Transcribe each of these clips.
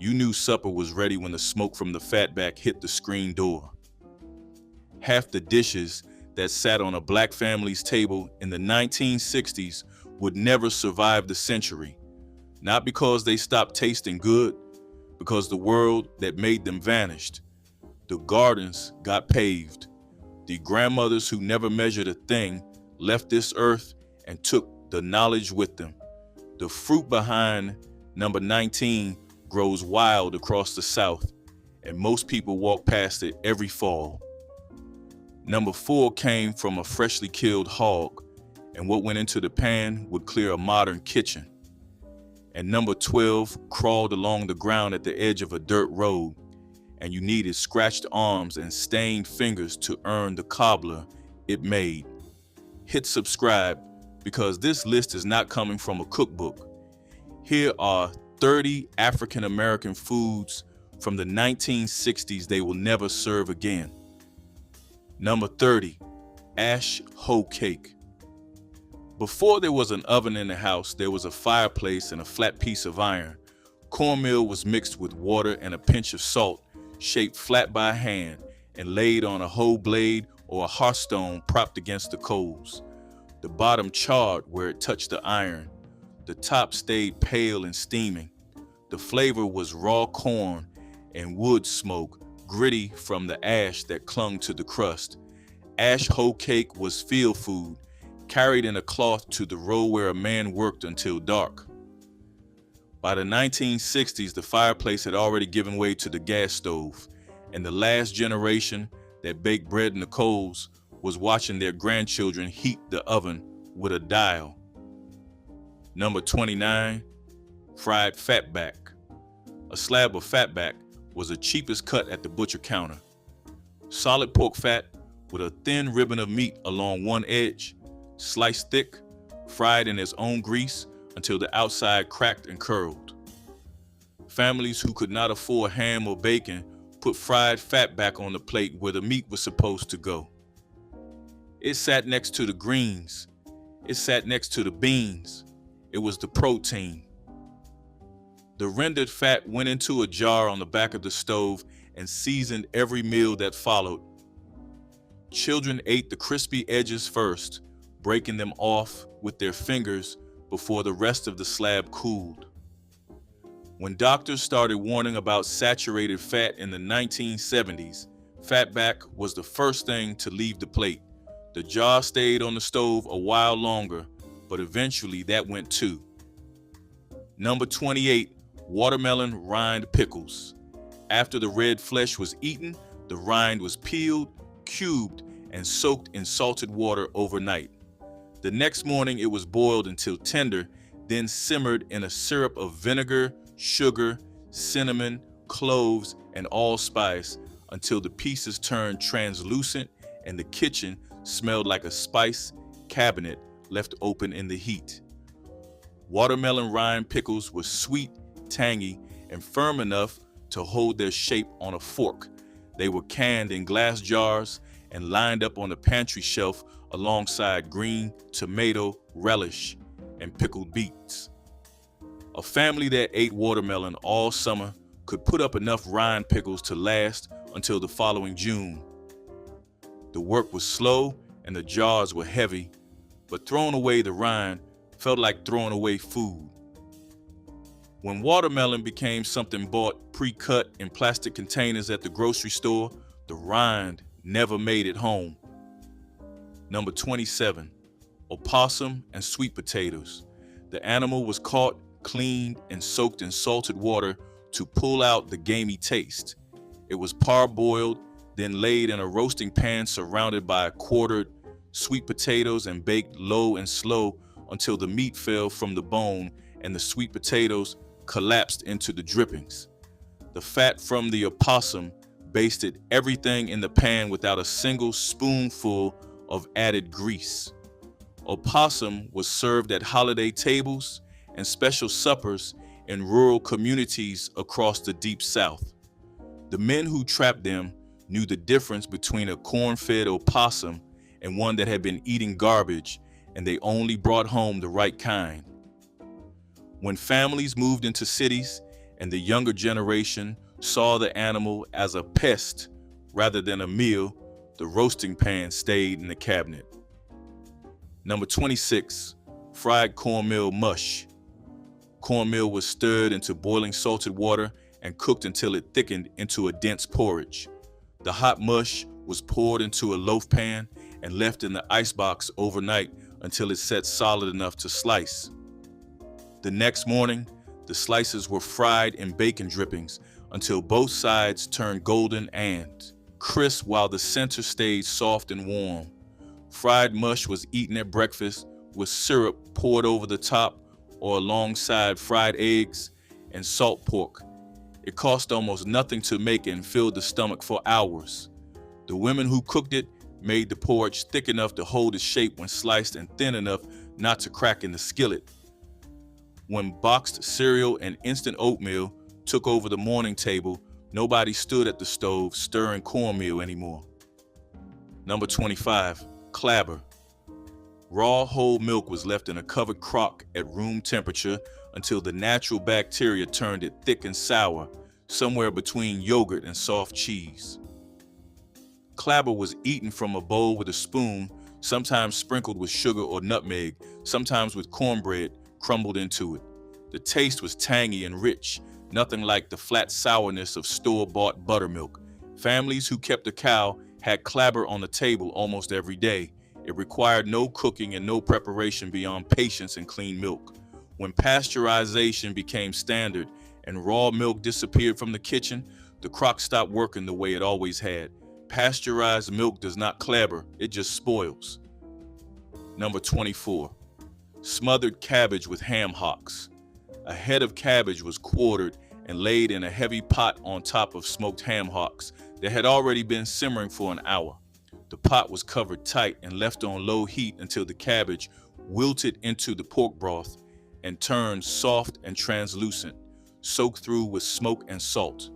You knew supper was ready when the smoke from the fatback hit the screen door. Half the dishes that sat on a black family's table in the 1960s would never survive the century, not because they stopped tasting good, because the world that made them vanished. The gardens got paved. The grandmothers who never measured a thing left this earth and took the knowledge with them. The fruit behind number 19 grows wild across the South, and most people walk past it every fall. Number 4 came from a freshly killed hog, and what went into the pan would clear a modern kitchen. And number 12 crawled along the ground at the edge of a dirt road, and you needed scratched arms and stained fingers to earn the cobbler it made. Hit subscribe, because this list is not coming from a cookbook. Here are 30 African American foods from the 1960s they will never serve again. Number 30, ash hoe cake. Before there was an oven in the house, there was a fireplace and a flat piece of iron. Cornmeal was mixed with water and a pinch of salt, shaped flat by hand and laid on a hoe blade or a hearthstone propped against the coals. The bottom charred where it touched the iron. The top stayed pale and steaming. The flavor was raw corn and wood smoke, gritty from the ash that clung to the crust. Ash hoe cake was field food, carried in a cloth to the row where a man worked until dark. By the 1960s, the fireplace had already given way to the gas stove, and the last generation that baked bread in the coals was watching their grandchildren heat the oven with a dial. Number 29, fried fatback. A slab of fatback was the cheapest cut at the butcher counter. Solid pork fat with a thin ribbon of meat along one edge, sliced thick, fried in its own grease until the outside cracked and curled. Families who could not afford ham or bacon put fried fatback on the plate where the meat was supposed to go. It sat next to the greens. It sat next to the beans. It was the protein. The rendered fat went into a jar on the back of the stove and seasoned every meal that followed. Children ate the crispy edges first, breaking them off with their fingers before the rest of the slab cooled. When doctors started warning about saturated fat in the 1970s, fatback was the first thing to leave the plate. The jar stayed on the stove a while longer, but eventually that went too. Number 28, watermelon rind pickles. After the red flesh was eaten, the rind was peeled, cubed, and soaked in salted water overnight. The next morning it was boiled until tender, then simmered in a syrup of vinegar, sugar, cinnamon, cloves, and allspice until the pieces turned translucent and the kitchen smelled like a spice cabinet left open in the heat. Watermelon rind pickles were sweet, tangy, and firm enough to hold their shape on a fork. They were canned in glass jars and lined up on the pantry shelf alongside green tomato relish and pickled beets. A family that ate watermelon all summer could put up enough rind pickles to last until the following June. The work was slow and the jars were heavy, but throwing away the rind felt like throwing away food. When watermelon became something bought pre-cut in plastic containers at the grocery store, the rind never made it home. Number 27, opossum and sweet potatoes. The animal was caught, cleaned, and soaked in salted water to pull out the gamey taste. It was parboiled, then laid in a roasting pan surrounded by quartered sweet potatoes and baked low and slow until the meat fell from the bone and the sweet potatoes collapsed into the drippings. The fat from the opossum basted everything in the pan without a single spoonful of added grease. Opossum was served at holiday tables and special suppers in rural communities across the Deep South. The men who trapped them knew the difference between a corn-fed opossum and one that had been eating garbage, and they only brought home the right kind. When families moved into cities and the younger generation saw the animal as a pest rather than a meal, the roasting pan stayed in the cabinet. Number 26, fried cornmeal mush. Cornmeal was stirred into boiling salted water and cooked until it thickened into a dense porridge. The hot mush was poured into a loaf pan and left in the icebox overnight until it set solid enough to slice. The next morning, the slices were fried in bacon drippings until both sides turned golden and crisp while the center stayed soft and warm. Fried mush was eaten at breakfast with syrup poured over the top or alongside fried eggs and salt pork. It cost almost nothing to make and filled the stomach for hours. The women who cooked it made the porridge thick enough to hold its shape when sliced and thin enough not to crack in the skillet. When boxed cereal and instant oatmeal took over the morning table, nobody stood at the stove stirring cornmeal anymore. Number 25, clabber. Raw whole milk was left in a covered crock at room temperature until the natural bacteria turned it thick and sour, somewhere between yogurt and soft cheese. Clabber was eaten from a bowl with a spoon, sometimes sprinkled with sugar or nutmeg, sometimes with cornbread crumbled into it. The taste was tangy and rich, nothing like the flat sourness of store-bought buttermilk. Families who kept a cow had clabber on the table almost every day. It required no cooking and no preparation beyond patience and clean milk. When pasteurization became standard and raw milk disappeared from the kitchen, the crock stopped working the way it always had. Pasteurized milk does not clabber, it just spoils. Number 24, smothered cabbage with ham hocks. A head of cabbage was quartered and laid in a heavy pot on top of smoked ham hocks that had already been simmering for an hour. The pot was covered tight and left on low heat until the cabbage wilted into the pork broth and turned soft and translucent, soaked through with smoke and salt.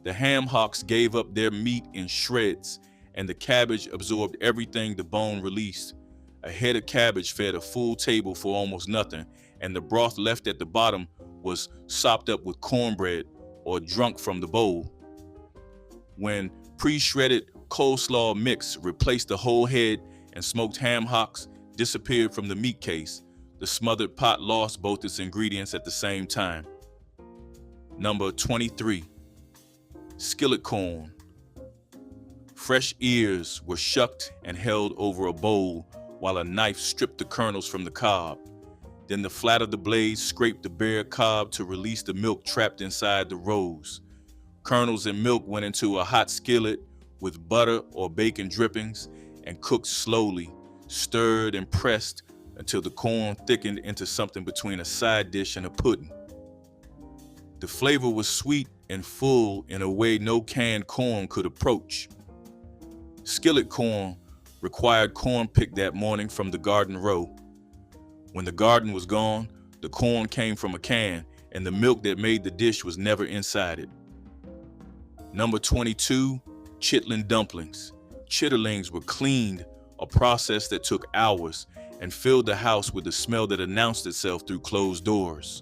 The ham hocks gave up their meat in shreds, and the cabbage absorbed everything the bone released. A head of cabbage fed a full table for almost nothing, and the broth left at the bottom was sopped up with cornbread or drunk from the bowl. When pre-shredded coleslaw mix replaced the whole head and smoked ham hocks disappeared from the meat case, the smothered pot lost both its ingredients at the same time. Number 23, skillet corn. Fresh ears were shucked and held over a bowl while a knife stripped the kernels from the cob. Then the flat of the blade scraped the bare cob to release the milk trapped inside the rows. Kernels and milk went into a hot skillet with butter or bacon drippings and cooked slowly, stirred and pressed until the corn thickened into something between a side dish and a pudding. The flavor was sweet and full in a way no canned corn could approach. Skillet corn required corn picked that morning from the garden row. When the garden was gone, the corn came from a can, and the milk that made the dish was never inside it. Number 22, chitlin dumplings. Chitterlings were cleaned, a process that took hours, and filled the house with the smell that announced itself through closed doors.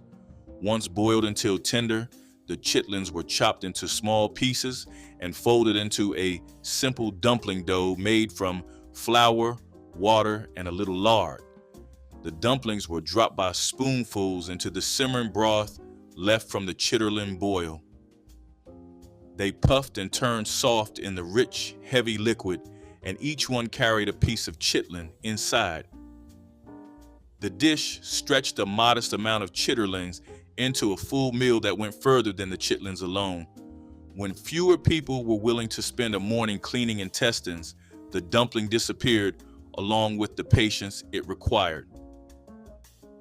Once boiled until tender, the chitlins were chopped into small pieces and folded into a simple dumpling dough made from flour, water, and a little lard. The dumplings were dropped by spoonfuls into the simmering broth left from the chitterling boil. They puffed and turned soft in the rich, heavy liquid, and each one carried a piece of chitlin inside. The dish stretched a modest amount of chitterlings into a full meal that went further than the chitlins alone. When fewer people were willing to spend a morning cleaning intestines, the dumpling disappeared along with the patience it required.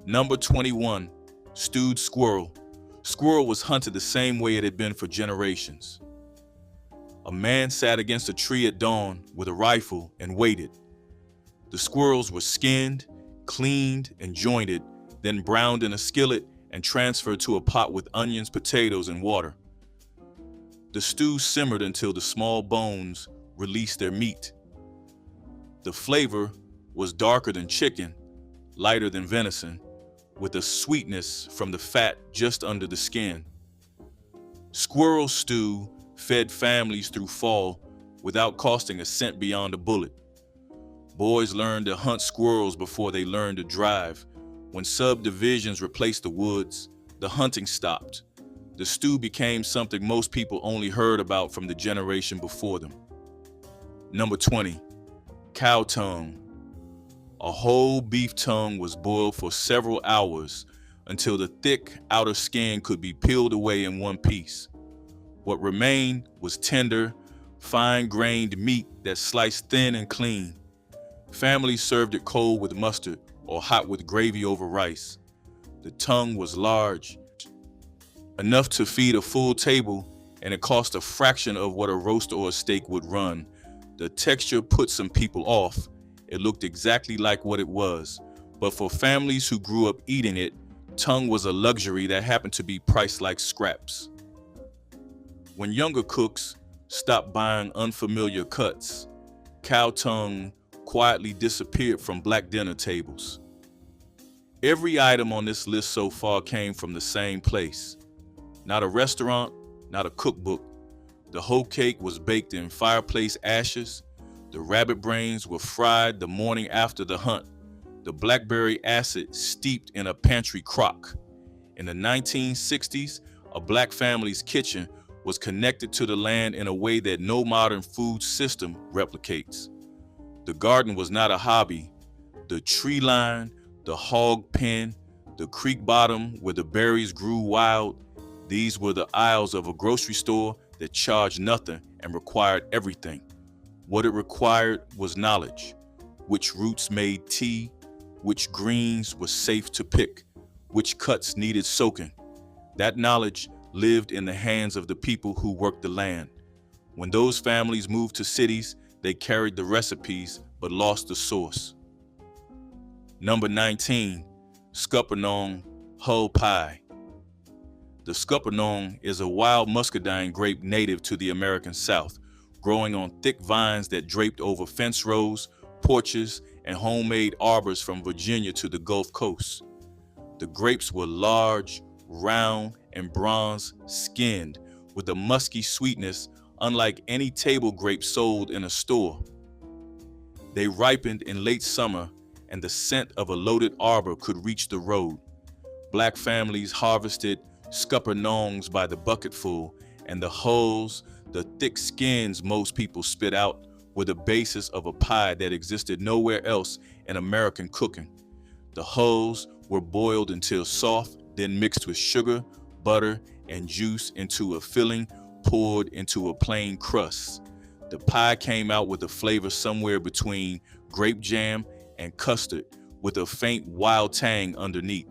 Number 21, stewed squirrel. Squirrel was hunted the same way it had been for generations. A man sat against a tree at dawn with a rifle and waited. The squirrels were skinned, cleaned, and jointed, then browned in a skillet and transferred to a pot with onions, potatoes, and water. The stew simmered until the small bones released their meat. The flavor was darker than chicken, lighter than venison, with a sweetness from the fat just under the skin. Squirrel stew fed families through fall without costing a cent beyond a bullet. Boys learned to hunt squirrels before they learned to drive. When subdivisions replaced the woods, the hunting stopped. The stew became something most people only heard about from the generation before them. Number 20, cow tongue. A whole beef tongue was boiled for several hours until the thick outer skin could be peeled away in one piece. What remained was tender, fine-grained meat that sliced thin and clean. Families served it cold with mustard or hot with gravy over rice. The tongue was large, enough to feed a full table, and it cost a fraction of what a roast or a steak would run. The texture put some people off. It looked exactly like what it was, but for families who grew up eating it, tongue was a luxury that happened to be priced like scraps. When younger cooks stopped buying unfamiliar cuts, cow tongue quietly disappeared from black dinner tables. Every item on this list so far came from the same place. Not a restaurant, not a cookbook. The whole cake was baked in fireplace ashes. The rabbit brains were fried the morning after the hunt. The blackberry acid steeped in a pantry crock. In the 1960s, a black family's kitchen was connected to the land in a way that no modern food system replicates. The garden was not a hobby. The tree line, the hog pen, the creek bottom where the berries grew wild, these were the aisles of a grocery store that charged nothing and required everything. What it required was knowledge. Which roots made tea, which greens were safe to pick, which cuts needed soaking. That knowledge lived in the hands of the people who worked the land. When those families moved to cities, they carried the recipes but lost the source. Number 19, Scuppernong hull pie. The scuppernong is a wild muscadine grape native to the American South, growing on thick vines that draped over fence rows, porches, and homemade arbors from Virginia to the Gulf Coast. The grapes were large, round, and bronze-skinned, with a musky sweetness unlike any table grape sold in a store. They ripened in late summer, and the scent of a loaded arbor could reach the road. Black families harvested scuppernongs by the bucketful, and the hulls, the thick skins most people spit out, were the basis of a pie that existed nowhere else in American cooking. The hulls were boiled until soft, then mixed with sugar, butter, and juice into a filling poured into a plain crust. The pie came out with a flavor somewhere between grape jam and custard, with a faint wild tang underneath.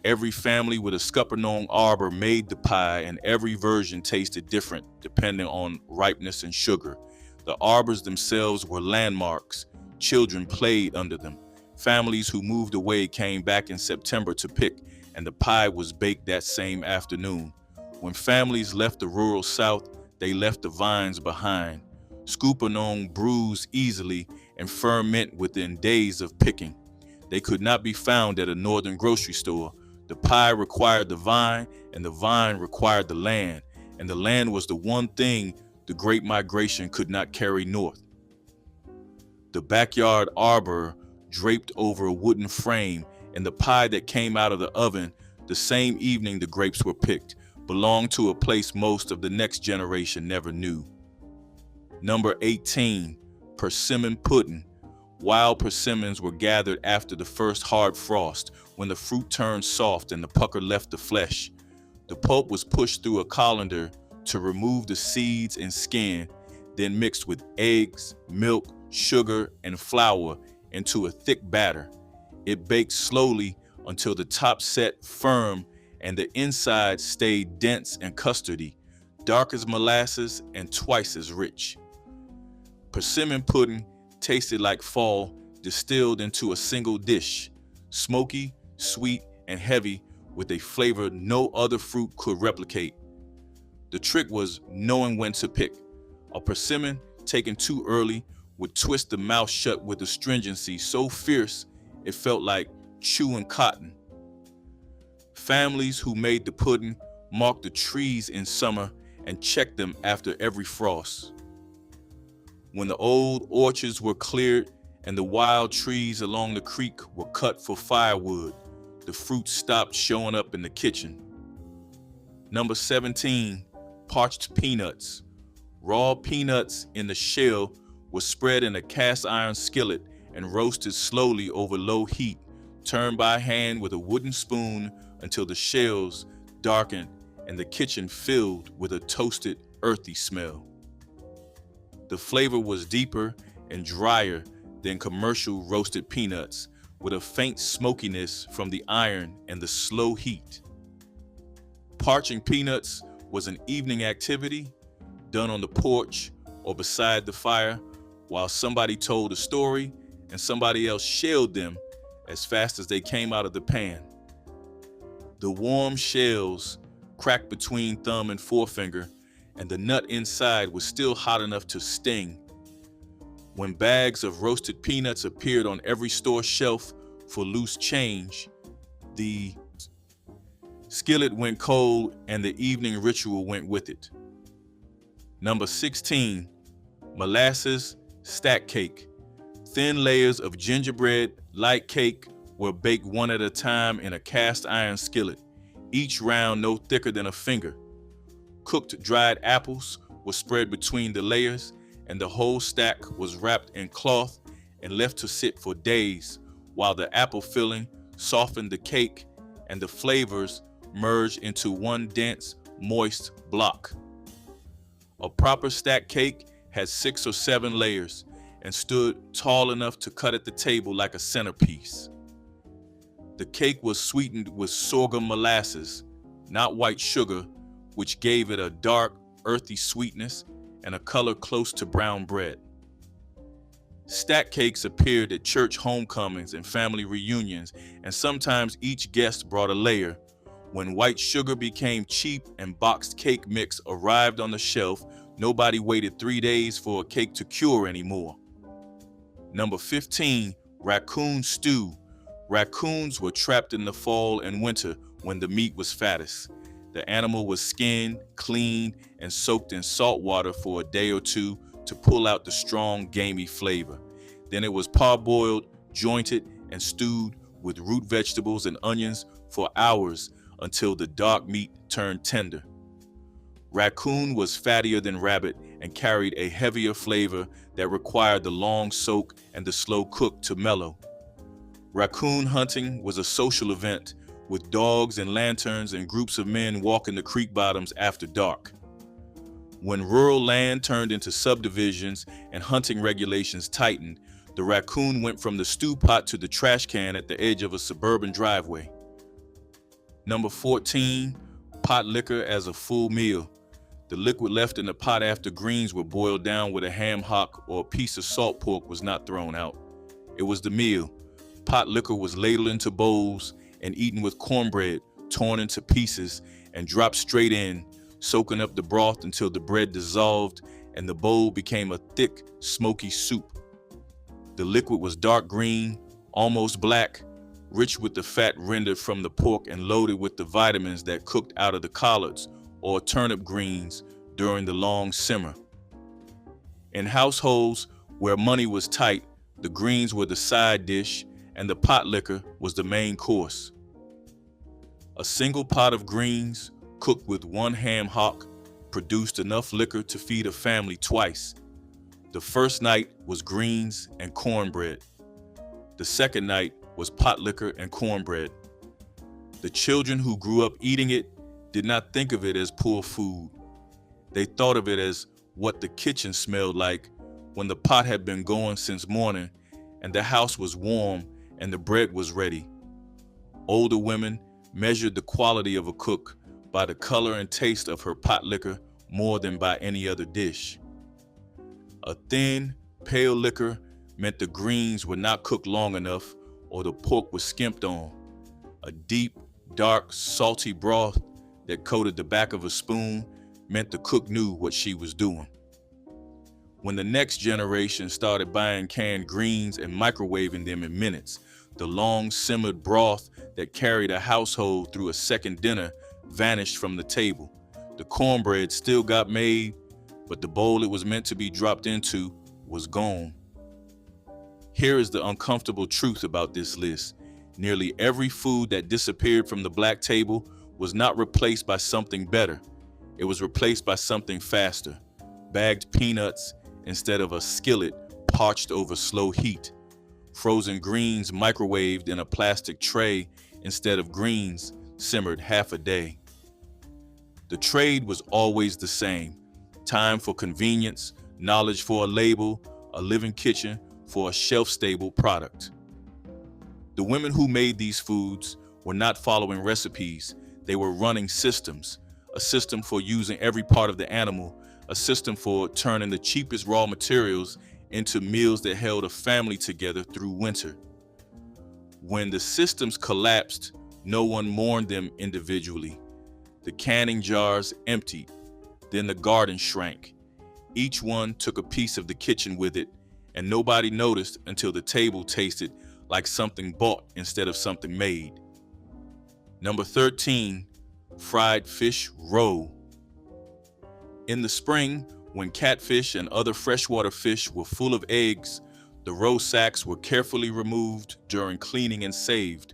Every family with a scuppernong arbor made the pie, and every version tasted different depending on ripeness and sugar. The arbors themselves were landmarks. Children played under them. Families who moved away came back in September to pick, and the pie was baked that same afternoon. When families left the rural South, they left the vines behind. Scuppernong bruise easily and ferment within days of picking. They could not be found at a northern grocery store. The pie required the vine, and the vine required the land, and the land was the one thing the Great Migration could not carry north. The backyard arbor draped over a wooden frame, and the pie that came out of the oven the same evening the grapes were picked belonged to a place most of the next generation never knew. Number 18, persimmon pudding. Wild persimmons were gathered after the first hard frost, when the fruit turned soft and the pucker left the flesh. The pulp was pushed through a colander to remove the seeds and skin, then mixed with eggs, milk, sugar, and flour into a thick batter. It baked slowly until the top set firm and the inside stayed dense and custardy, dark as molasses and twice as rich. Persimmon pudding tasted like fall distilled into a single dish, smoky, sweet, and heavy, with a flavor no other fruit could replicate. The trick was knowing when to pick. A persimmon taken too early would twist the mouth shut with astringency so fierce it felt like chewing cotton. Families who made the pudding marked the trees in summer, and checked them after every frost. When the old orchards were cleared and the wild trees along the creek were cut for firewood, the fruit stopped showing up in the kitchen. Number 17, parched peanuts. Raw peanuts in the shell were spread in a cast iron skillet and roasted slowly over low heat, turned by hand with a wooden spoon until the shells darkened and the kitchen filled with a toasted, earthy smell. The flavor was deeper and drier than commercial roasted peanuts, with a faint smokiness from the iron and the slow heat. Parching peanuts was an evening activity done on the porch or beside the fire while somebody told a story and somebody else shelled them as fast as they came out of the pan. The warm shells cracked between thumb and forefinger, and the nut inside was still hot enough to sting. When bags of roasted peanuts appeared on every store shelf for loose change, the skillet went cold and the evening ritual went with it. Number 16, molasses stack cake. Thin layers of gingerbread light cake were baked one at a time in a cast iron skillet, each round no thicker than a finger. Cooked dried apples were spread between the layers, and the whole stack was wrapped in cloth and left to sit for days while the apple filling softened the cake and the flavors merged into one dense, moist block. A proper stack cake had 6 or 7 layers and stood tall enough to cut at the table like a centerpiece. The cake was sweetened with sorghum molasses, not white sugar, which gave it a dark, earthy sweetness and a color close to brown bread. Stack cakes appeared at church homecomings and family reunions, and sometimes each guest brought a layer. When white sugar became cheap and boxed cake mix arrived on the shelf, nobody waited 3 days for a cake to cure anymore. Number 15, raccoon stew. Raccoons were trapped in the fall and winter when the meat was fattest. The animal was skinned, cleaned, and soaked in salt water for a day or two to pull out the strong, gamey flavor. Then it was parboiled, jointed, and stewed with root vegetables and onions for hours until the dark meat turned tender. Raccoon was fattier than rabbit and carried a heavier flavor that required the long soak and the slow cook to mellow. Raccoon hunting was a social event with dogs and lanterns and groups of men walking the creek bottoms after dark. When rural land turned into subdivisions and hunting regulations tightened, the raccoon went from the stew pot to the trash can at the edge of a suburban driveway. Number 14, potlikker as a full meal. The liquid left in the pot after greens were boiled down with a ham hock or a piece of salt pork was not thrown out. It was the meal. Potlikker was ladled into bowls and eaten with cornbread, torn into pieces and dropped straight in, soaking up the broth until the bread dissolved and the bowl became a thick, smoky soup. The liquid was dark green, almost black, rich with the fat rendered from the pork and loaded with the vitamins that cooked out of the collards or turnip greens during the long simmer. In households where money was tight, the greens were the side dish and the potlikker was the main course. A single pot of greens, cooked with 1 ham hock, produced enough liquor to feed a family twice. The first night was greens and cornbread. The second night was potlikker and cornbread. The children who grew up eating it did not think of it as poor food. They thought of it as what the kitchen smelled like when the pot had been going since morning and the house was warm and the bread was ready. Older women measured the quality of a cook by the color and taste of her potlikker more than by any other dish. A thin, pale liquor meant the greens were not cooked long enough or the pork was skimped on. A deep, dark, salty broth that coated the back of a spoon meant the cook knew what she was doing. When the next generation started buying canned greens and microwaving them in minutes, the long simmered broth that carried a household through a second dinner vanished from the table. The cornbread still got made, but the bowl it was meant to be dropped into was gone. Here is the uncomfortable truth about this list. Nearly every food that disappeared from the black table was not replaced by something better. It was replaced by something faster. Bagged peanuts instead of a skillet parched over slow heat. Frozen greens microwaved in a plastic tray instead of greens simmered half a day. The trade was always the same. Time for convenience, knowledge for a label, a living kitchen for a shelf-stable product. The women who made these foods were not following recipes. They were running systems. A system for using every part of the animal, a system for turning the cheapest raw materials into meals that held a family together through winter. When the systems collapsed, no one mourned them individually. The canning jars emptied, then the garden shrank. Each one took a piece of the kitchen with it, and nobody noticed until the table tasted like something bought instead of something made. Number 13, fried fish roe. In the spring, when catfish and other freshwater fish were full of eggs, the roe sacks were carefully removed during cleaning and saved.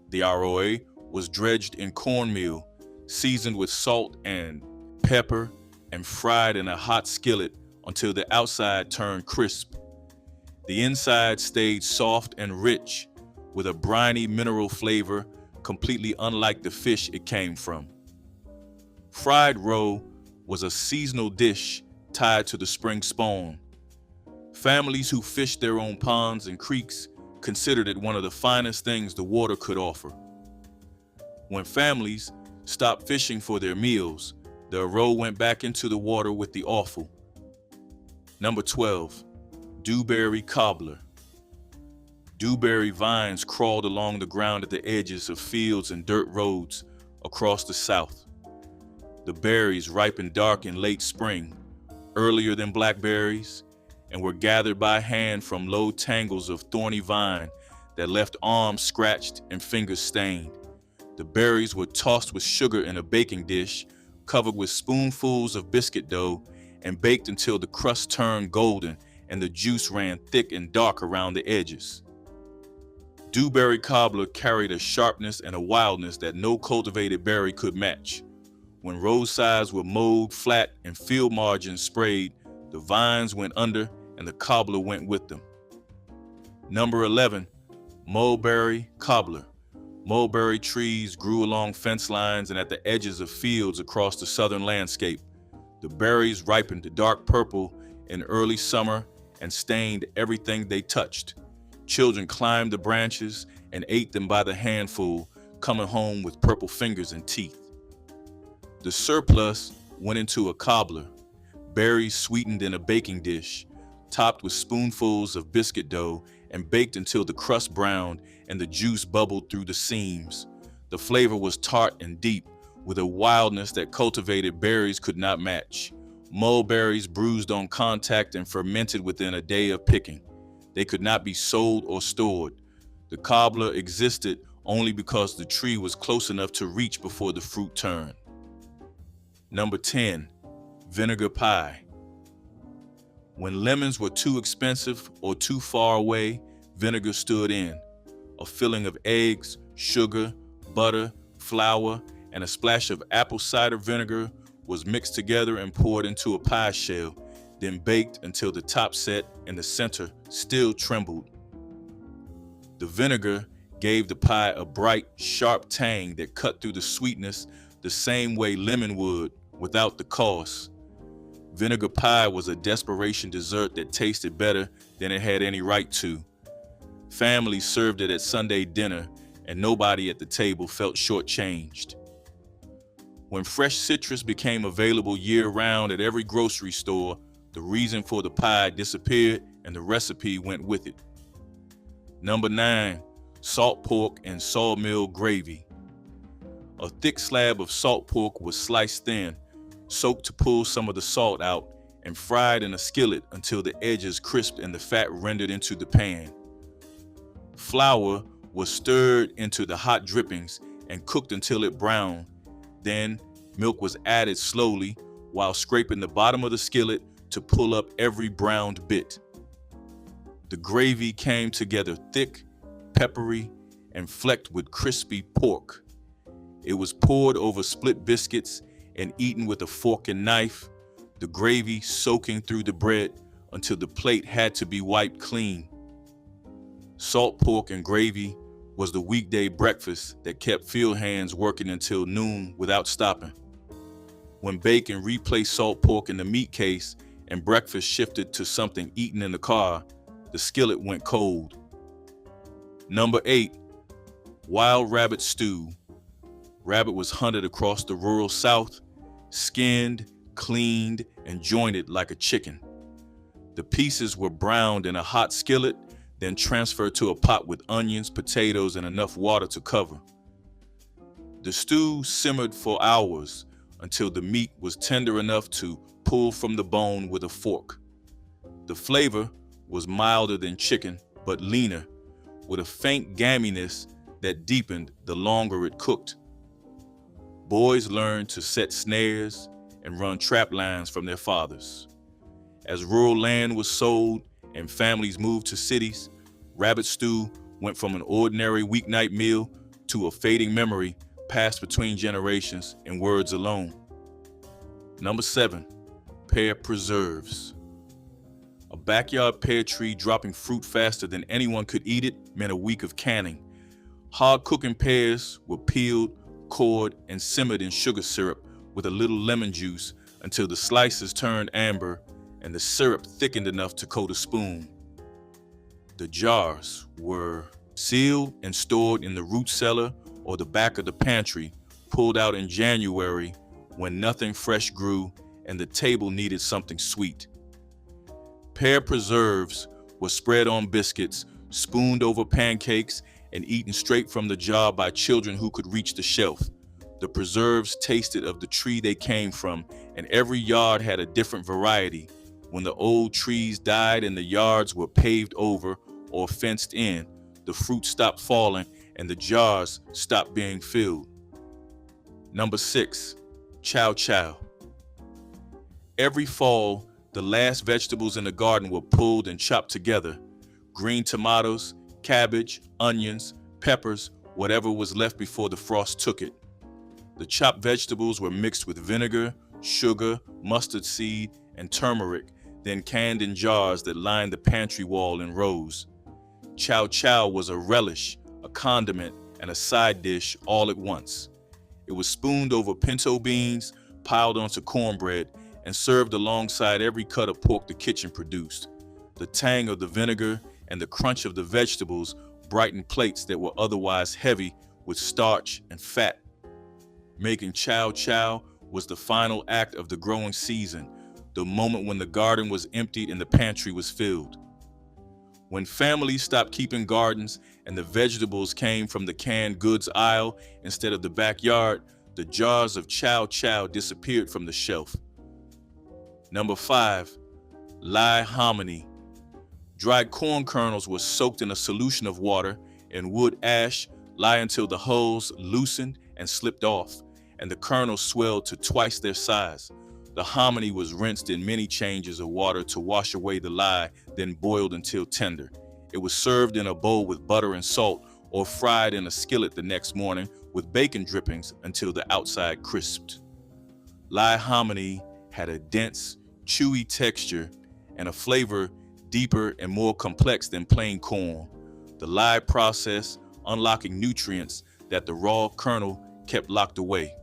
The roe was dredged in cornmeal, seasoned with salt and pepper, and fried in a hot skillet until the outside turned crisp. The inside stayed soft and rich, with a briny mineral flavor completely unlike the fish it came from. Fried roe was a seasonal dish tied to the spring spawn. Families who fished their own ponds and creeks considered it one of the finest things the water could offer. When families stopped fishing for their meals, the roe went back into the water with the offal. Number 12, dewberry cobbler. Dewberry vines crawled along the ground at the edges of fields and dirt roads across the South. The berries ripened dark in late spring, earlier than blackberries, and were gathered by hand from low tangles of thorny vine that left arms scratched and fingers stained. The berries were tossed with sugar in a baking dish, covered with spoonfuls of biscuit dough, and baked until the crust turned golden and the juice ran thick and dark around the edges. Dewberry cobbler carried a sharpness and a wildness that no cultivated berry could match. When roadsides were mowed flat and field margins sprayed, the vines went under and the cobbler went with them. Number 11, mulberry cobbler. Mulberry trees grew along fence lines and at the edges of fields across the southern landscape. The berries ripened to dark purple in early summer and stained everything they touched. Children climbed the branches and ate them by the handful, coming home with purple fingers and teeth. The surplus went into a cobbler, berries sweetened in a baking dish, topped with spoonfuls of biscuit dough and baked until the crust browned and the juice bubbled through the seams. The flavor was tart and deep, with a wildness that cultivated berries could not match. Mulberries bruised on contact and fermented within a day of picking. They could not be sold or stored. The cobbler existed only because the tree was close enough to reach before the fruit turned. Number 10, vinegar pie. When lemons were too expensive or too far away, vinegar stood in. A filling of eggs, sugar, butter, flour, and a splash of apple cider vinegar was mixed together and poured into a pie shell, then baked until the top set and the center still trembled. The vinegar gave the pie a bright, sharp tang that cut through the sweetness the same way lemon would, without the cost. Vinegar pie was a desperation dessert that tasted better than it had any right to. Families served it at Sunday dinner, and nobody at the table felt shortchanged. When fresh citrus became available year-round at every grocery store, the reason for the pie disappeared and the recipe went with it. Number 9, salt pork and sawmill gravy. A thick slab of salt pork was sliced thin, soaked to pull some of the salt out, and fried in a skillet until the edges crisped and the fat rendered into the pan. Flour was stirred into the hot drippings and cooked until it browned, Then, milk was added slowly while scraping the bottom of the skillet to pull up every browned bit. The gravy came together thick, peppery, and flecked with crispy pork. It was poured over split biscuits and eaten with a fork and knife, the gravy soaking through the bread until the plate had to be wiped clean. Salt pork and gravy was the weekday breakfast that kept field hands working until noon without stopping. When bacon replaced salt pork in the meat case and breakfast shifted to something eaten in the car, the skillet went cold. Number 8, wild rabbit stew. Rabbit was hunted across the rural South, skinned, cleaned, and jointed like a chicken. The pieces were browned in a hot skillet, then transferred to a pot with onions, potatoes, and enough water to cover. The stew simmered for hours until the meat was tender enough to pull from the bone with a fork. The flavor was milder than chicken, but leaner, with a faint gaminess that deepened the longer it cooked. Boys learned to set snares and run trap lines from their fathers. As rural land was sold and families moved to cities, rabbit stew went from an ordinary weeknight meal to a fading memory passed between generations in words alone. Number 7, pear preserves. A backyard pear tree dropping fruit faster than anyone could eat it meant a week of canning. Hard cooking pears were peeled, cored, and simmered in sugar syrup with a little lemon juice until the slices turned amber and the syrup thickened enough to coat a spoon. The jars were sealed and stored in the root cellar or the back of the pantry, pulled out in January when nothing fresh grew and the table needed something sweet. Pear preserves were spread on biscuits, spooned over pancakes, and eaten straight from the jar by children who could reach the shelf. The preserves tasted of the tree they came from, and every yard had a different variety. When the old trees died and the yards were paved over or fenced in, the fruit stopped falling and the jars stopped being filled. Number 6, chow chow. Every fall, the last vegetables in the garden were pulled and chopped together. Green tomatoes, cabbage, onions, peppers, whatever was left before the frost took it. The chopped vegetables were mixed with vinegar, sugar, mustard seed, and turmeric, then canned in jars that lined the pantry wall in rows. Chow chow was a relish, a condiment, and a side dish all at once. It was spooned over pinto beans, piled onto cornbread, and served alongside every cut of pork the kitchen produced. The tang of the vinegar and the crunch of the vegetables brightened plates that were otherwise heavy with starch and fat. Making chow chow was the final act of the growing season, the moment when the garden was emptied and the pantry was filled. When families stopped keeping gardens and the vegetables came from the canned goods aisle instead of the backyard, the jars of chow chow disappeared from the shelf. Number 5, lye hominy. Dried corn kernels were soaked in a solution of water and wood ash, lye until the hulls loosened and slipped off, and the kernels swelled to twice their size. The hominy was rinsed in many changes of water to wash away the lye, then boiled until tender. It was served in a bowl with butter and salt or fried in a skillet the next morning with bacon drippings until the outside crisped. Lye hominy had a dense, chewy texture and a flavor deeper and more complex than plain corn. The lye process unlocking nutrients that the raw kernel kept locked away.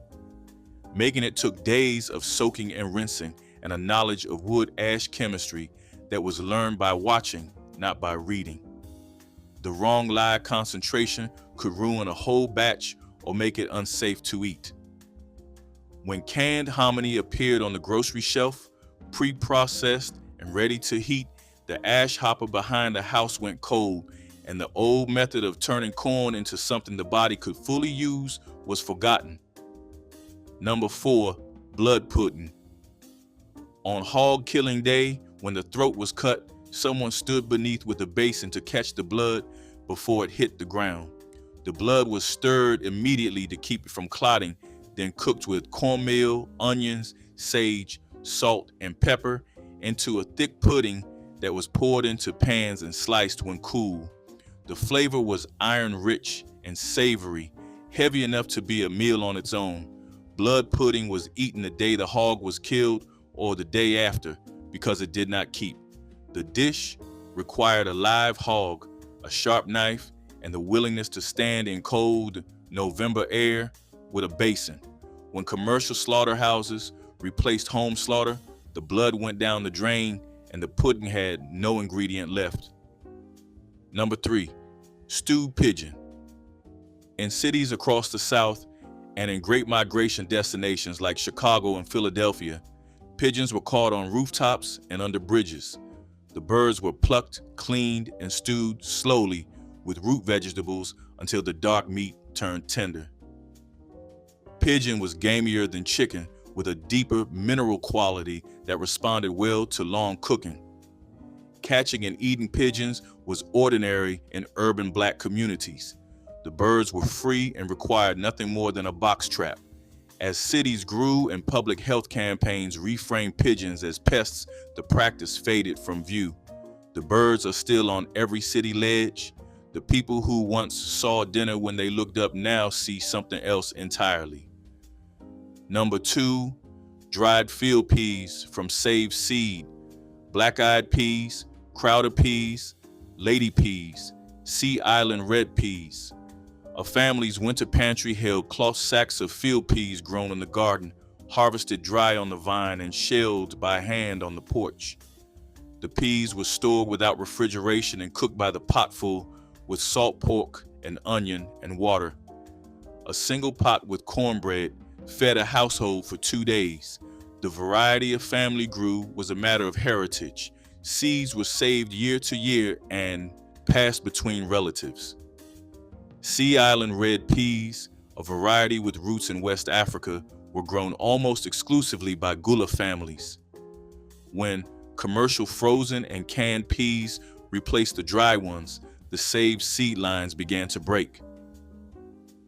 Making it took days of soaking and rinsing and a knowledge of wood ash chemistry that was learned by watching, not by reading. The wrong lye concentration could ruin a whole batch or make it unsafe to eat. When canned hominy appeared on the grocery shelf, pre-processed and ready to heat, the ash hopper behind the house went cold, and the old method of turning corn into something the body could fully use was forgotten. Number 4, blood pudding. On hog killing day, when the throat was cut, someone stood beneath with a basin to catch the blood before it hit the ground. The blood was stirred immediately to keep it from clotting, then cooked with cornmeal, onions, sage, salt, and pepper into a thick pudding that was poured into pans and sliced when cool. The flavor was iron-rich and savory, heavy enough to be a meal on its own. Blood pudding was eaten the day the hog was killed or the day after because it did not keep. The dish required a live hog, a sharp knife, and the willingness to stand in cold November air with a basin. When commercial slaughterhouses replaced home slaughter, the blood went down the drain and the pudding had no ingredient left. Number 3, stewed pigeon. In cities across the South and in great migration destinations like Chicago and Philadelphia, pigeons were caught on rooftops and under bridges. The birds were plucked, cleaned, and stewed slowly with root vegetables until the dark meat turned tender. Pigeon was gamier than chicken, with a deeper mineral quality that responded well to long cooking. Catching and eating pigeons was ordinary in urban black communities. The birds were free and required nothing more than a box trap. As cities grew and public health campaigns reframed pigeons as pests, the practice faded from view. The birds are still on every city ledge. The people who once saw dinner when they looked up now see something else entirely. Number 2, dried field peas from saved seed. Black-eyed peas, crowder peas, lady peas, sea island red peas. A family's winter pantry held cloth sacks of field peas grown in the garden, harvested dry on the vine and shelled by hand on the porch. The peas were stored without refrigeration and cooked by the potful with salt pork and onion and water. A single pot with cornbread fed a household for 2 days. The variety a family grew was a matter of heritage. Seeds were saved year to year and passed between relatives. Sea island red peas, a variety with roots in West Africa, were grown almost exclusively by Gula families. When commercial frozen and canned peas replaced the dry ones, the saved seed lines began to break.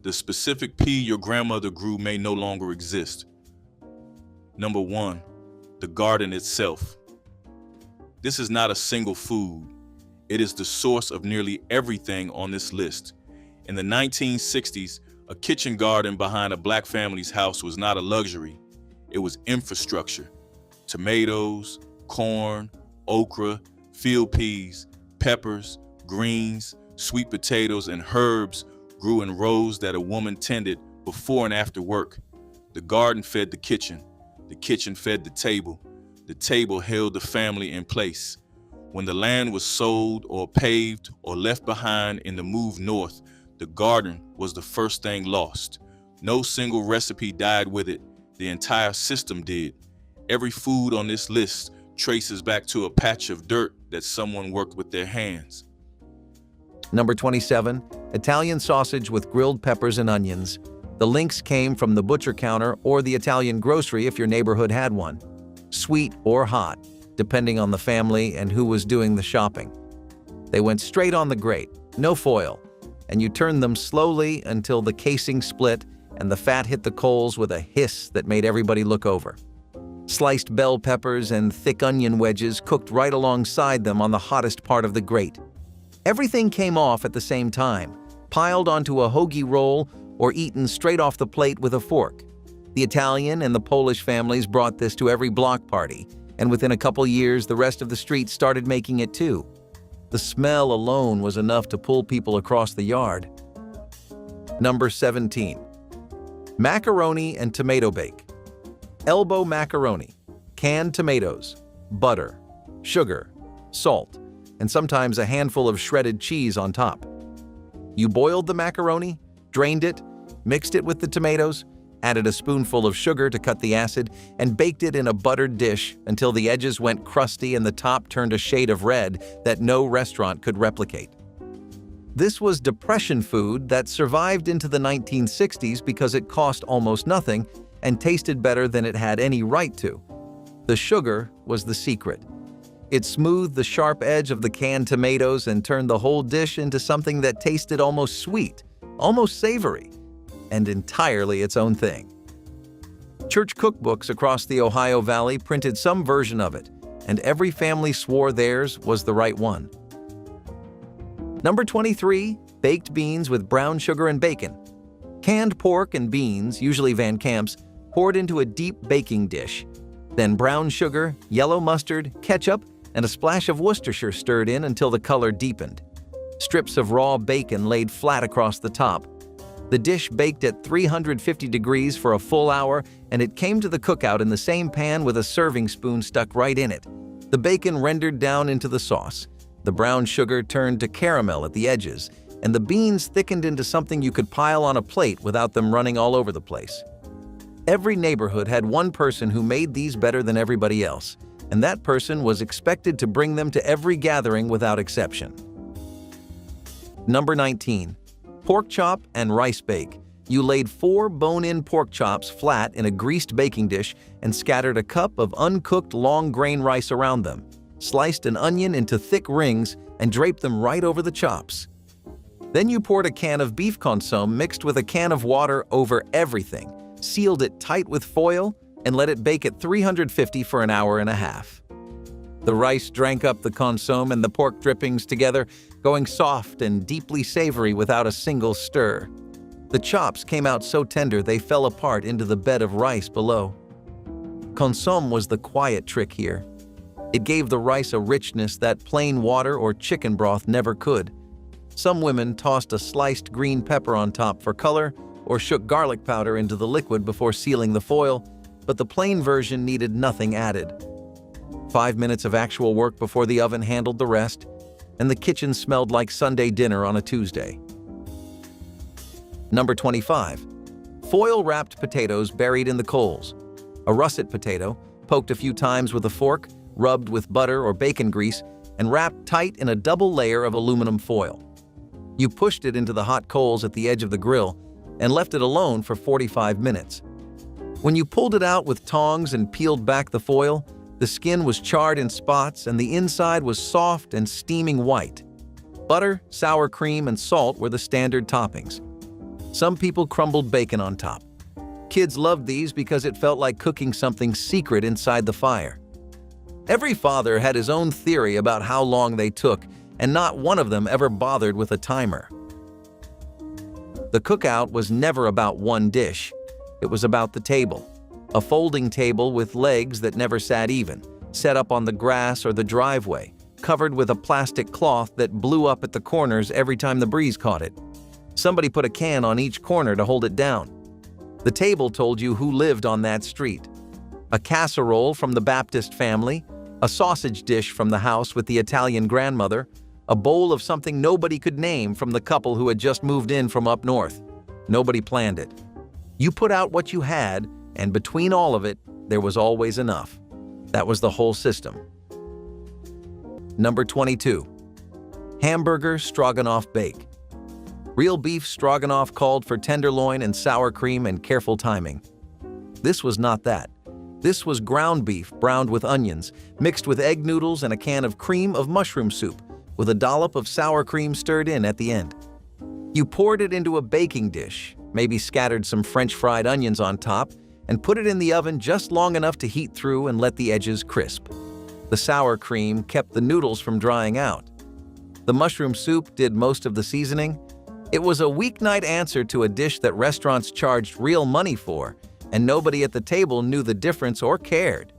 The specific pea your grandmother grew may no longer exist. Number 1, the garden itself. This is not a single food. It is the source of nearly everything on this list. In the 1960s, a kitchen garden behind a black family's house was not a luxury. It was infrastructure. Tomatoes, corn, okra, field peas, peppers, greens, sweet potatoes, and herbs grew in rows that a woman tended before and after work. The garden fed the kitchen fed the table held the family in place. When the land was sold or paved or left behind in the move north, the garden was the first thing lost. No single recipe died with it, the entire system did. Every food on this list traces back to a patch of dirt that someone worked with their hands. Number 27, Italian sausage with grilled peppers and onions. The links came from the butcher counter or the Italian grocery if your neighborhood had one. Sweet or hot, depending on the family and who was doing the shopping. They went straight on the grate, no foil, and you turned them slowly until the casing split and the fat hit the coals with a hiss that made everybody look over. Sliced bell peppers and thick onion wedges cooked right alongside them on the hottest part of the grate. Everything came off at the same time, piled onto a hoagie roll or eaten straight off the plate with a fork. The Italian and the Polish families brought this to every block party, and within a couple years, the rest of the street started making it too. The smell alone was enough to pull people across the yard. Number 17. Macaroni and tomato bake. Elbow macaroni, canned tomatoes, butter, sugar, salt, and sometimes a handful of shredded cheese on top. You boiled the macaroni, drained it, mixed it with the tomatoes, added a spoonful of sugar to cut the acid, and baked it in a buttered dish until the edges went crusty and the top turned a shade of red that no restaurant could replicate. This was Depression food that survived into the 1960s because it cost almost nothing and tasted better than it had any right to. The sugar was the secret. It smoothed the sharp edge of the canned tomatoes and turned the whole dish into something that tasted almost sweet, almost savory, and entirely its own thing. Church cookbooks across the Ohio Valley printed some version of it, and every family swore theirs was the right one. Number 23, baked beans with brown sugar and bacon. Canned pork and beans, usually Van Camp's, poured into a deep baking dish. Then brown sugar, yellow mustard, ketchup, and a splash of Worcestershire stirred in until the color deepened. Strips of raw bacon laid flat across the top. The dish baked at 350 degrees for a full hour, and it came to the cookout in the same pan with a serving spoon stuck right in it. The bacon rendered down into the sauce. The brown sugar turned to caramel at the edges, and the beans thickened into something you could pile on a plate without them running all over the place. Every neighborhood had one person who made these better than everybody else, and that person was expected to bring them to every gathering without exception. Number 19. Pork chop and rice bake. You laid 4 bone-in pork chops flat in a greased baking dish and scattered a cup of uncooked long-grain rice around them, sliced an onion into thick rings, and draped them right over the chops. Then you poured a can of beef consomme mixed with a can of water over everything, sealed it tight with foil, and let it bake at 350 for an hour and a half. The rice drank up the consomme and the pork drippings together, going soft and deeply savory without a single stir. The chops came out so tender they fell apart into the bed of rice below. Consomme was the quiet trick here. It gave the rice a richness that plain water or chicken broth never could. Some women tossed a sliced green pepper on top for color or shook garlic powder into the liquid before sealing the foil, but the plain version needed nothing added. 5 minutes of actual work before the oven handled the rest, and the kitchen smelled like Sunday dinner on a Tuesday. Number 25. Foil-wrapped potatoes buried in the coals. A russet potato, poked a few times with a fork, rubbed with butter or bacon grease, and wrapped tight in a double layer of aluminum foil. You pushed it into the hot coals at the edge of the grill and left it alone for 45 minutes. When you pulled it out with tongs and peeled back the foil, the skin was charred in spots and the inside was soft and steaming white. Butter, sour cream, and salt were the standard toppings. Some people crumbled bacon on top. Kids loved these because it felt like cooking something secret inside the fire. Every father had his own theory about how long they took, and not one of them ever bothered with a timer. The cookout was never about one dish. It was about the table. A folding table with legs that never sat even, set up on the grass or the driveway, covered with a plastic cloth that blew up at the corners every time the breeze caught it. Somebody put a can on each corner to hold it down. The table told you who lived on that street. A casserole from the Baptist family, a sausage dish from the house with the Italian grandmother, a bowl of something nobody could name from the couple who had just moved in from up north. Nobody planned it. You put out what you had, and between all of it, there was always enough. That was the whole system. Number 22. Hamburger stroganoff bake. Real beef stroganoff called for tenderloin and sour cream and careful timing. This was not that. This was ground beef browned with onions, mixed with egg noodles and a can of cream of mushroom soup, with a dollop of sour cream stirred in at the end. You poured it into a baking dish, maybe scattered some French fried onions on top, and put it in the oven just long enough to heat through and let the edges crisp. The sour cream kept the noodles from drying out. The mushroom soup did most of the seasoning. It was a weeknight answer to a dish that restaurants charged real money for, and nobody at the table knew the difference or cared.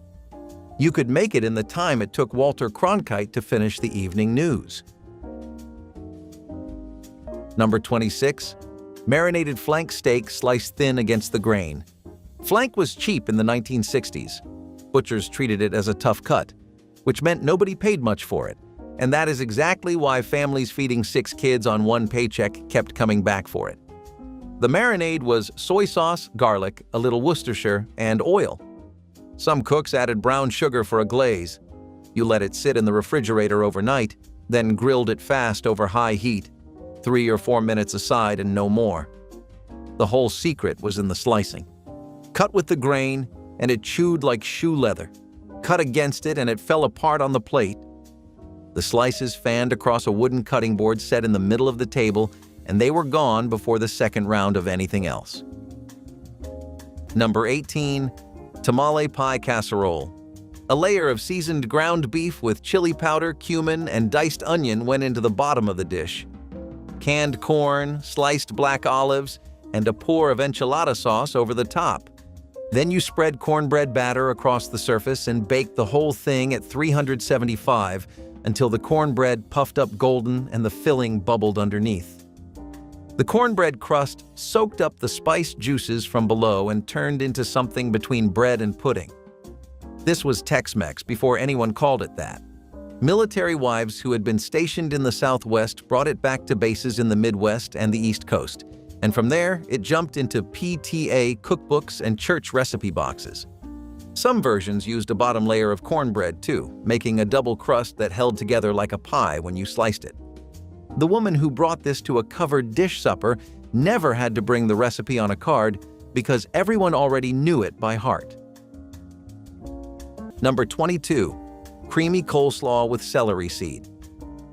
You could make it in the time it took Walter Cronkite to finish the evening news. Number 26. Marinated flank steak sliced thin against the grain. Flank was cheap in the 1960s. Butchers treated it as a tough cut, which meant nobody paid much for it, and that is exactly why families feeding 6 kids on one paycheck kept coming back for it. The marinade was soy sauce, garlic, a little Worcestershire, and oil. Some cooks added brown sugar for a glaze. You let it sit in the refrigerator overnight, then grilled it fast over high heat, 3 or 4 minutes aside and no more. The whole secret was in the slicing. Cut with the grain, and it chewed like shoe leather. Cut against it, and it fell apart on the plate. The slices fanned across a wooden cutting board set in the middle of the table, and they were gone before the second round of anything else. Number 18. Tamale pie casserole. A layer of seasoned ground beef with chili powder, cumin, and diced onion went into the bottom of the dish. Canned corn, sliced black olives, and a pour of enchilada sauce over the top. Then you spread cornbread batter across the surface and baked the whole thing at 375 until the cornbread puffed up golden and the filling bubbled underneath. The cornbread crust soaked up the spiced juices from below and turned into something between bread and pudding. This was Tex-Mex before anyone called it that. Military wives who had been stationed in the Southwest brought it back to bases in the Midwest and the East Coast, and from there it jumped into PTA cookbooks and church recipe boxes. Some versions used a bottom layer of cornbread too, making a double crust that held together like a pie when you sliced it. The woman who brought this to a covered dish supper never had to bring the recipe on a card because everyone already knew it by heart. Number 22. Creamy coleslaw with celery seed.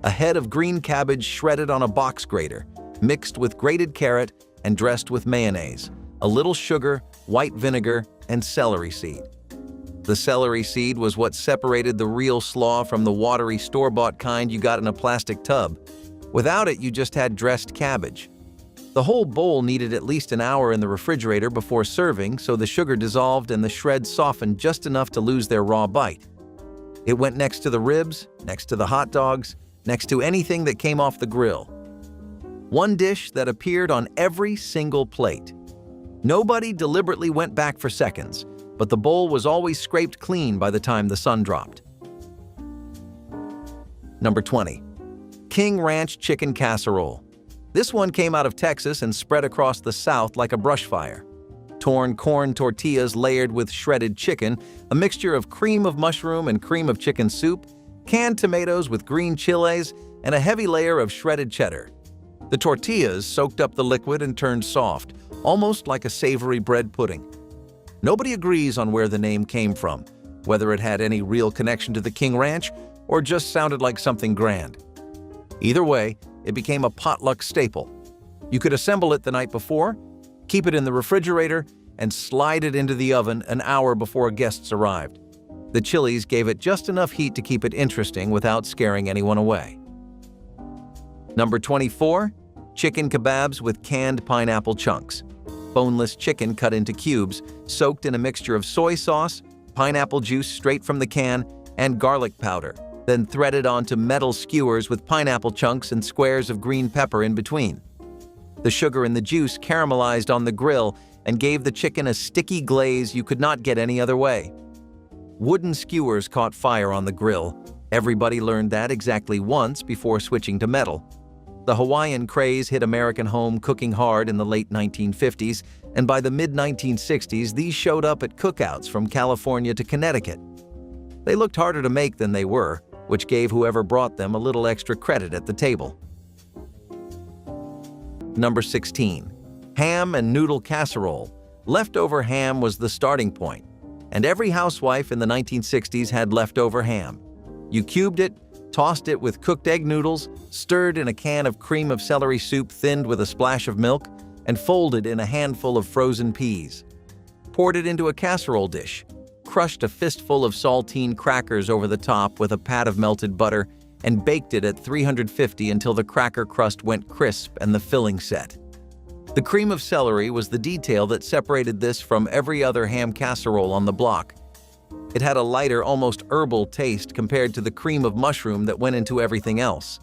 A head of green cabbage shredded on a box grater, mixed with grated carrot and dressed with mayonnaise, a little sugar, white vinegar, and celery seed. The celery seed was what separated the real slaw from the watery store-bought kind you got in a plastic tub. Without it, you just had dressed cabbage. The whole bowl needed at least an hour in the refrigerator before serving, so the sugar dissolved and the shreds softened just enough to lose their raw bite. It went next to the ribs, next to the hot dogs, next to anything that came off the grill. One dish that appeared on every single plate. Nobody deliberately went back for seconds, but the bowl was always scraped clean by the time the sun dropped. Number 20. King Ranch chicken casserole. This one came out of Texas and spread across the South like a brush fire. Torn corn tortillas layered with shredded chicken, a mixture of cream of mushroom and cream of chicken soup, canned tomatoes with green chiles, and a heavy layer of shredded cheddar. The tortillas soaked up the liquid and turned soft, almost like a savory bread pudding. Nobody agrees on where the name came from, whether it had any real connection to the King Ranch or just sounded like something grand. Either way, it became a potluck staple. You could assemble it the night before, keep it in the refrigerator, and slide it into the oven an hour before guests arrived. The chilies gave it just enough heat to keep it interesting without scaring anyone away. Number 24. Chicken kebabs with canned pineapple chunks. Boneless chicken cut into cubes, soaked in a mixture of soy sauce, pineapple juice straight from the can, and garlic powder, then threaded onto metal skewers with pineapple chunks and squares of green pepper in between. The sugar in the juice caramelized on the grill and gave the chicken a sticky glaze you could not get any other way. Wooden skewers caught fire on the grill. Everybody learned that exactly once before switching to metal. The Hawaiian craze hit American home cooking hard in the late 1950s, and by the mid-1960s, these showed up at cookouts from California to Connecticut. They looked harder to make than they were, which gave whoever brought them a little extra credit at the table. Number 16. Ham and noodle casserole. Leftover ham was the starting point, and every housewife in the 1960s had leftover ham. You cubed it, tossed it with cooked egg noodles, stirred in a can of cream of celery soup thinned with a splash of milk, and folded in a handful of frozen peas. Poured it into a casserole dish, crushed a fistful of saltine crackers over the top with a pat of melted butter, and baked it at 350 until the cracker crust went crisp and the filling set. The cream of celery was the detail that separated this from every other ham casserole on the block. It had a lighter, almost herbal taste compared to the cream of mushroom that went into everything else.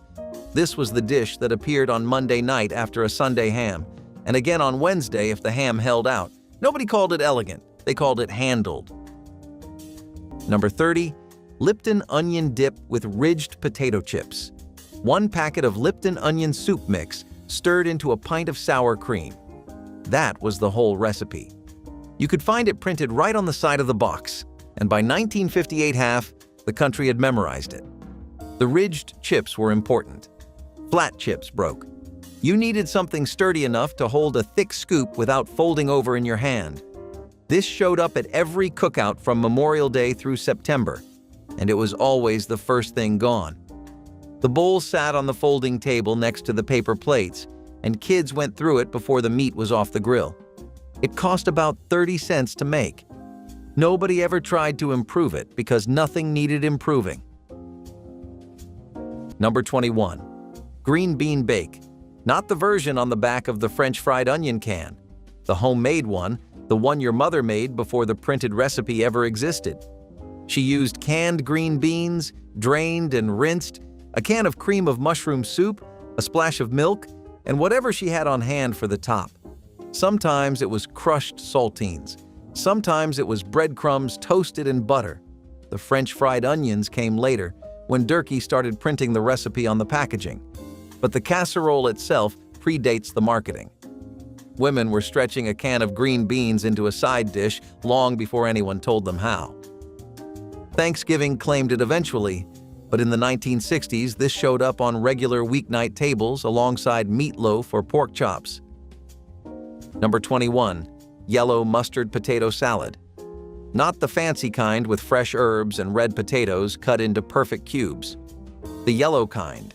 This was the dish that appeared on Monday night after a Sunday ham, and again on Wednesday if the ham held out. Nobody called it elegant, they called it handled. Number 30. Lipton onion dip with ridged potato chips. 1 packet of Lipton onion soup mix stirred into a pint of sour cream. That was the whole recipe. You could find it printed right on the side of the box, and by 1958 half, the country had memorized it. The ridged chips were important. Flat chips broke. You needed something sturdy enough to hold a thick scoop without folding over in your hand. This showed up at every cookout from Memorial Day through September, and it was always the first thing gone. The bowl sat on the folding table next to the paper plates, and kids went through it before the meat was off the grill. It cost about 30 cents to make. Nobody ever tried to improve it because nothing needed improving. Number 21. Green bean bake. Not the version on the back of the French fried onion can. The homemade one, the one your mother made before the printed recipe ever existed. She used canned green beans, drained and rinsed, a can of cream of mushroom soup, a splash of milk, and whatever she had on hand for the top. Sometimes it was crushed saltines. Sometimes it was breadcrumbs toasted in butter. The French fried onions came later, when Durkee started printing the recipe on the packaging. But the casserole itself predates the marketing. Women were stretching a can of green beans into a side dish long before anyone told them how. Thanksgiving claimed it eventually, but in the 1960s this showed up on regular weeknight tables alongside meatloaf or pork chops. Number 21. Yellow mustard potato salad. Not the fancy kind with fresh herbs and red potatoes cut into perfect cubes. The yellow kind.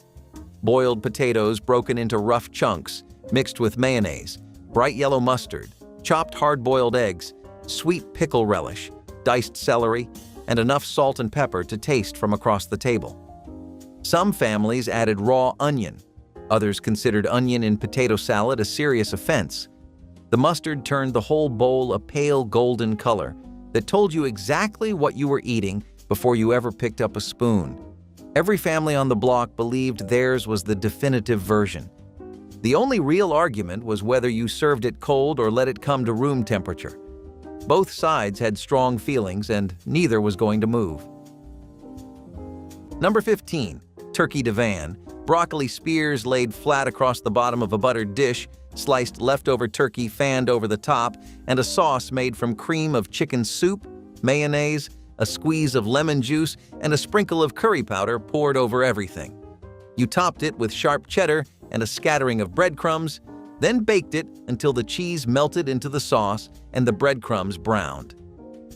Boiled potatoes broken into rough chunks, mixed with mayonnaise, bright yellow mustard, chopped hard-boiled eggs, sweet pickle relish, diced celery, and enough salt and pepper to taste from across the table. Some families added raw onion. Others considered onion in potato salad a serious offense. The mustard turned the whole bowl a pale golden color that told you exactly what you were eating before you ever picked up a spoon. Every family on the block believed theirs was the definitive version. The only real argument was whether you served it cold or let it come to room temperature. Both sides had strong feelings and neither was going to move. Number 15. Turkey divan. Broccoli spears laid flat across the bottom of a buttered dish, sliced leftover turkey fanned over the top, and a sauce made from cream of chicken soup, mayonnaise, a squeeze of lemon juice, and a sprinkle of curry powder poured over everything. You topped it with sharp cheddar and a scattering of breadcrumbs, then baked it until the cheese melted into the sauce and the breadcrumbs browned.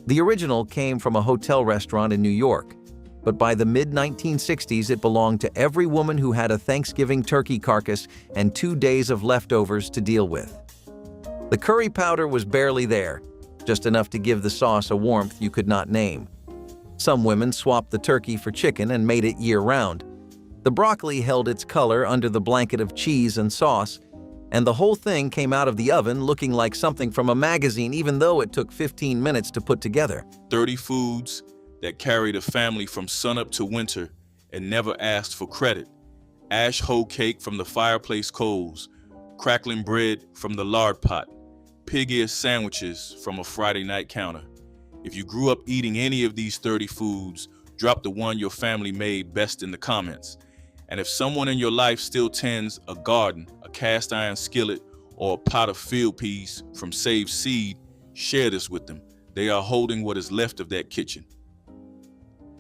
The original came from a hotel restaurant in New York, but by the mid-1960s it belonged to every woman who had a Thanksgiving turkey carcass and 2 days of leftovers to deal with. The curry powder was barely there, just enough to give the sauce a warmth you could not name. Some women swapped the turkey for chicken and made it year-round. The broccoli held its color under the blanket of cheese and sauce, and the whole thing came out of the oven looking like something from a magazine even though it took 15 minutes to put together. 30 foods that carried a family from sunup to winter and never asked for credit. Ash hoe cake from the fireplace coals, crackling bread from the lard pot, pig ear sandwiches from a Friday night counter. If you grew up eating any of these 30 foods, drop the one your family made best in the comments. And if someone in your life still tends a garden, a cast iron skillet, or a pot of field peas from saved seed, share this with them. They are holding what is left of that kitchen.